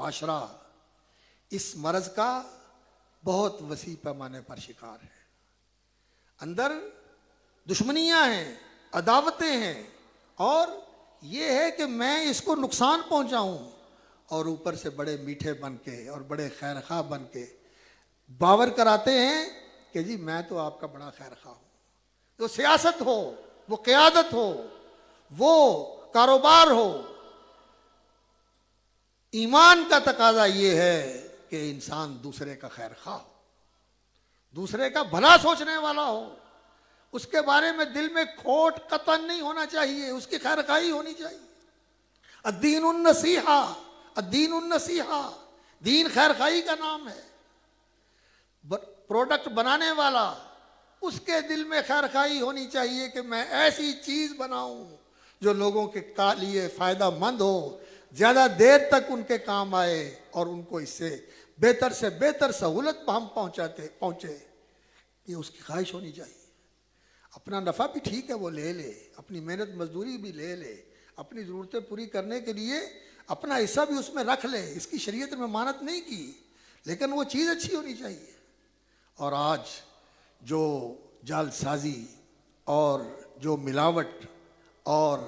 معاشرہ اس مرض کا بہت وسیع پیمانے پر شکار ہے. اندر دشمنیاں ہیں، عداوتیں ہیں، اور یہ ہے کہ میں اس کو نقصان پہنچاؤں، اور اوپر سے بڑے میٹھے بن کے اور بڑے خیر خواہ بن کے باور کراتے ہیں کہ جی میں تو آپ کا بڑا خیر خواہ ہوں. وہ سیاست ہو، وہ قیادت ہو، وہ کاروبار ہو، ایمان کا تقاضا یہ ہے کہ انسان دوسرے کا خیر خواہ ہو، دوسرے کا بھلا سوچنے والا ہو، اس کے بارے میں دل میں کھوٹ قطعاً نہیں ہونا چاہیے، اس کی خیر خواہی ہونی چاہیے. الدین النصیحہ، الدین النصیحہ، دین خیر خواہی کا نام ہے. پروڈکٹ بنانے والا، اس کے دل میں خیر خواہی ہونی چاہیے کہ میں ایسی چیز بناؤں جو لوگوں کے لیے فائدہ مند ہو، زیادہ دیر تک ان کے کام آئے، اور ان کو اس سے بہتر سہولت ہم پہنچے. یہ اس کی خواہش ہونی چاہیے. اپنا نفع بھی ٹھیک ہے وہ لے لے، اپنی محنت مزدوری بھی لے لے، اپنی ضرورتیں پوری کرنے کے لیے اپنا حصہ بھی اس میں رکھ لے، اس کی شریعت میں ممانعت نہیں کی، لیکن وہ چیز اچھی ہونی چاہیے. اور آج جو جال سازی اور جو ملاوٹ اور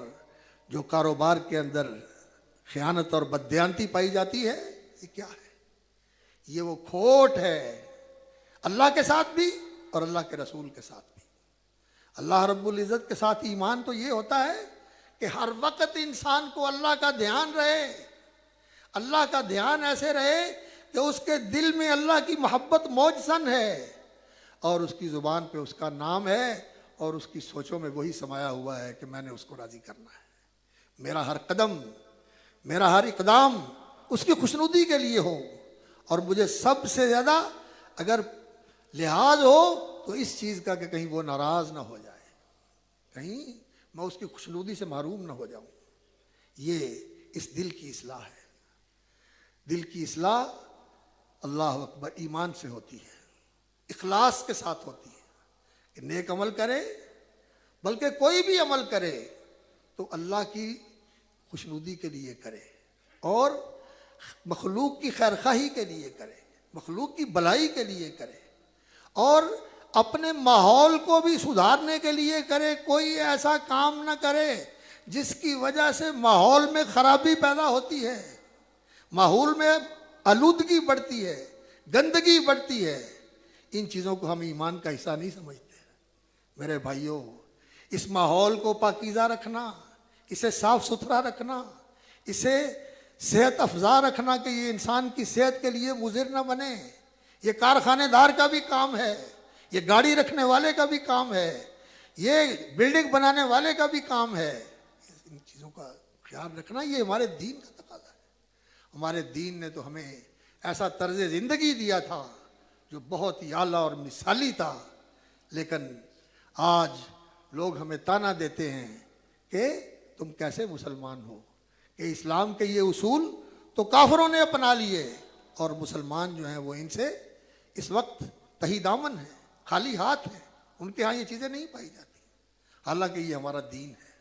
جو کاروبار کے اندر خیانت اور بددیانتی پائی جاتی ہے، یہ کیا ہے؟ یہ وہ کھوٹ ہے اللہ کے ساتھ بھی اور اللہ کے رسول کے ساتھ بھی. اللہ رب العزت کے ساتھ ایمان تو یہ ہوتا ہے کہ ہر وقت انسان کو اللہ کا دھیان رہے، اللہ کا دھیان ایسے رہے کہ اس کے دل میں اللہ کی محبت موجزن ہے، اور اس کی زبان پہ اس کا نام ہے، اور اس کی سوچوں میں وہی سمایا ہوا ہے کہ میں نے اس کو راضی کرنا ہے. میرا ہر قدم، میرا ہر اقدام اس کی خوشنودی کے لیے ہو، اور مجھے سب سے زیادہ اگر لحاظ ہو تو اس چیز کا کہ کہیں وہ ناراض نہ ہو جائے، کہیں میں اس کی خوشنودی سے محروم نہ ہو جاؤں. یہ اس دل کی اصلاح ہے. دل کی اصلاح اللہ اکبر ایمان سے ہوتی ہے، اخلاص کے ساتھ ہوتی ہے کہ نیک عمل کرے، بلکہ کوئی بھی عمل کرے تو اللہ کی خوشنودی کے لیے کرے، اور مخلوق کی خیرخواہی کے لیے کرے، مخلوق کی بھلائی کے لیے کرے، اور اپنے ماحول کو بھی سدھارنے کے لیے کرے. کوئی ایسا کام نہ کرے جس کی وجہ سے ماحول میں خرابی پیدا ہوتی ہے، ماحول میں آلودگی بڑھتی ہے، گندگی بڑھتی ہے. ان چیزوں کو ہم ایمان کا حصہ نہیں سمجھتے. میرے بھائیوں، اس ماحول کو پاکیزہ رکھنا، اسے صاف ستھرا رکھنا، اسے صحت افزا رکھنا کہ یہ انسان کی صحت کے لیے مضر نہ بنے، یہ کارخانے دار کا بھی کام ہے، یہ گاڑی رکھنے والے کا بھی کام ہے، یہ بلڈنگ بنانے والے کا بھی کام ہے. ان چیزوں کا خیال رکھنا یہ ہمارے دین کا تقاضا ہے. ہمارے دین نے تو ہمیں ایسا طرز زندگی دیا تھا جو بہت ہی اعلیٰ اور مثالی تھا، لیکن آج لوگ ہمیں طعنہ دیتے ہیں کہ تم کیسے مسلمان ہو، کہ اسلام کے یہ اصول تو کافروں نے اپنا لیے، اور مسلمان جو ہیں وہ ان سے اس وقت تہی دامن ہیں، خالی ہاتھ ہیں، ان کے ہاں یہ چیزیں نہیں پائی جاتی. حالانکہ یہ ہمارا دین ہے،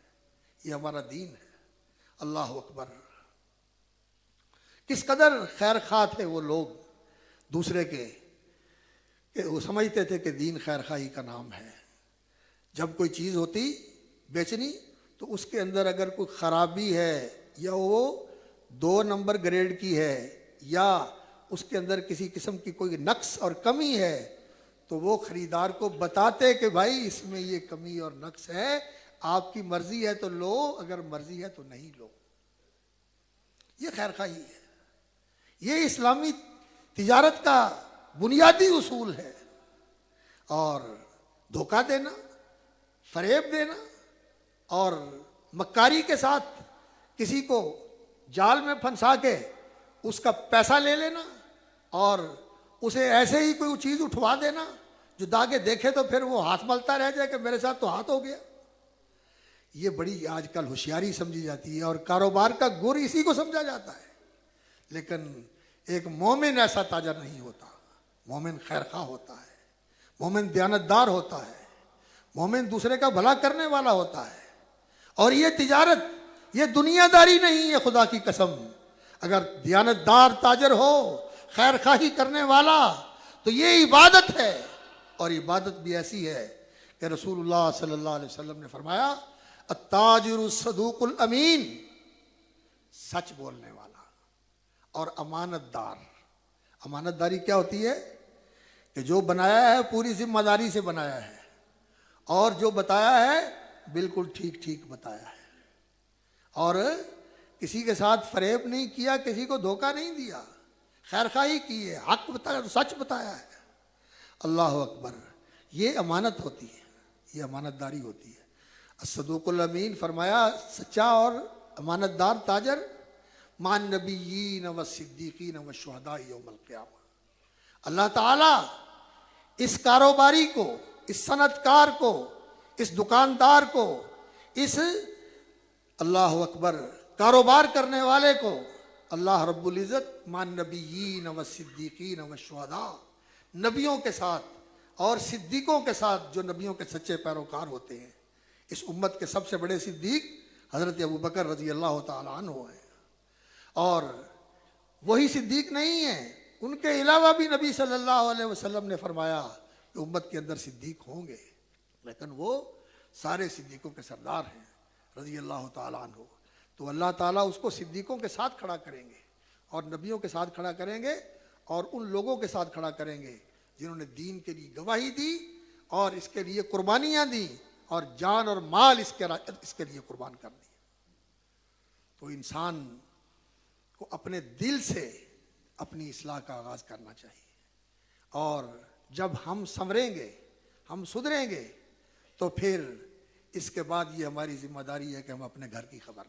یہ ہمارا دین ہے. اللہ اکبر. کس قدر خیر خواہ تھے وہ لوگ دوسرے کے، کہ وہ سمجھتے تھے کہ دین خیر خواہی کا نام ہے. جب کوئی چیز ہوتی بیچنی تو اس کے اندر اگر کوئی خرابی ہے، یا وہ 2 نمبر گریڈ کی ہے، یا اس کے اندر کسی قسم کی کوئی نقص اور کمی ہے، تو وہ خریدار کو بتاتے کہ بھائی اس میں یہ کمی اور نقص ہے، آپ کی مرضی ہے تو لو، اگر مرضی ہے تو نہیں لو. یہ خیر خواہی ہے. یہ اسلامی تجارت کا بنیادی اصول ہے. اور دھوکہ دینا، فریب دینا، اور مکاری کے ساتھ کسی کو جال میں پھنسا کے اس کا پیسہ لے لینا، اور اسے ایسے ہی کوئی چیز اٹھوا دینا جو داغے دیکھے تو پھر وہ ہاتھ ملتا رہ جائے کہ میرے ساتھ تو ہاتھ ہو گیا. یہ بڑی آج کل ہوشیاری سمجھی جاتی ہے، اور کاروبار کا گر اسی کو سمجھا جاتا ہے. لیکن ایک مومن ایسا تاجر نہیں ہوتا. مومن خیر خواہ ہوتا ہے، مومن دیانتدار ہوتا ہے، مومن دوسرے کا بھلا کرنے والا ہوتا ہے. اور یہ تجارت، یہ دنیا داری نہیں ہے. خدا کی قسم، اگر دیانتدار تاجر ہو، خیر خواہی کرنے والا، تو یہ عبادت ہے، اور عبادت بھی ایسی ہے کہ رسول اللہ صلی اللہ علیہ وسلم نے فرمایا التاجر الصدوق الامین، سچ بولنے والا اور امانت دار۔ امانت داری کیا ہوتی ہے؟ کہ جو بنایا ہے پوری ذمہ داری سے بنایا ہے، اور جو بتایا ہے بالکل ٹھیک ٹھیک بتایا ہے، اور کسی کے ساتھ فریب نہیں کیا، کسی کو دھوکہ نہیں دیا، خیر خواہی کی ہے، حق بتایا، سچ بتایا ہے۔ اللہ اکبر، یہ امانت ہوتی ہے، یہ امانت داری ہوتی ہے۔ الصدوق الامین فرمایا سچا اور امانت دار تاجر مع النبیین والصدیقین والشہداء یوم القیامہ۔ اللہ تعالیٰ اس کاروباری کو، اس صنعت کار کو، اس دکاندار کو، اس اللہ اکبر کاروبار کرنے والے کو، اللہ رب العزت مع النبیین والصدیقین والشہداء، نبیوں کے ساتھ اور صدیقوں کے ساتھ، جو نبیوں کے سچے پیروکار ہوتے ہیں۔ اس امت کے سب سے بڑے صدیق حضرت ابوبکر رضی اللہ تعالی عنہ ہیں، اور وہی صدیق نہیں ہیں، ان کے علاوہ بھی نبی صلی اللہ علیہ وسلم نے فرمایا کہ امت کے اندر صدیق ہوں گے، لیکن وہ سارے صدیقوں کے سردار ہیں رضی اللہ تعالیٰ عنہ۔ تو اللہ تعالیٰ اس کو صدیقوں کے ساتھ کھڑا کریں گے، اور نبیوں کے ساتھ کھڑا کریں گے، اور ان لوگوں کے ساتھ کھڑا کریں گے جنہوں نے دین کے لیے گواہی دی اور اس کے لیے قربانیاں دی، اور جان اور مال اس کے لیے قربان کر دی۔ تو انسان کو اپنے دل سے اپنی اصلاح کا آغاز کرنا چاہیے، اور جب ہم سنوریں گے، ہم سدھریں گے، تو پھر اس کے بعد یہ ہماری ذمہ داری ہے کہ ہم اپنے گھر کی خبر لیں۔